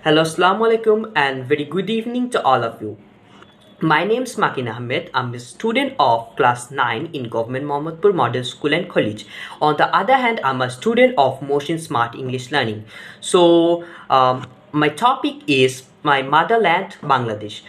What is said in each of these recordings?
Hello, Assalamu alaikum, and very good evening to all of you. My name is Makin Ahmed. I'm a student of class 9 in Government Mohammadpur Model School and College. On the other hand, I'm a student of Mohsin Smart English Learning. My topic is my motherland, Bangladesh.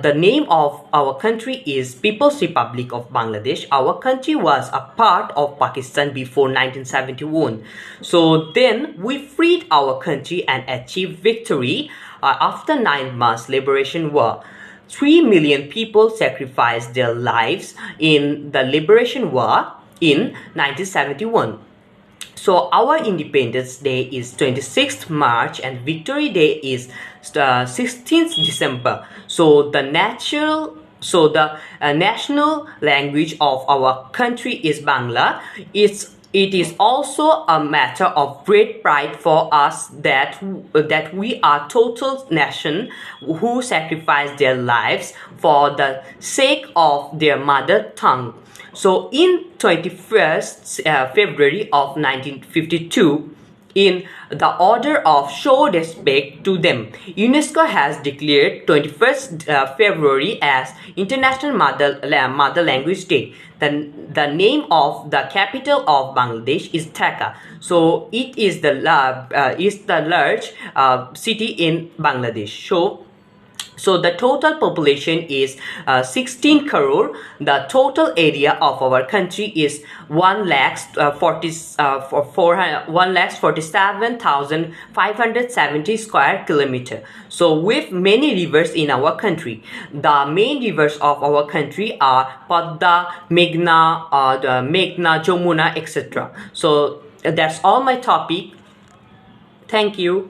The name of our country is People's Republic of Bangladesh. Our country was a part of Pakistan before 1971. So then we freed our country and achieved victory after 9 months liberation war. 3 million people sacrificed their lives in the liberation war in 1971. So our Independence Day is 26th March and Victory Day is 16th December. The national language of our country is Bangla. It is also a matter of great pride for us that we are total nation who sacrificed their lives for the sake of their mother tongue. So in 21st February of 1952, in the order of show respect to them, UNESCO has declared 21st February as International Mother Language Day. The name of the capital of Bangladesh is Dhaka. So it is the large city in Bangladesh. So the total population is 16 crore. The total area of our country is 1,47,570 square kilometer. So with many rivers in our country, the main rivers of our country are Padma, Meghna, Jamuna, etc. So that's all my topic. Thank you.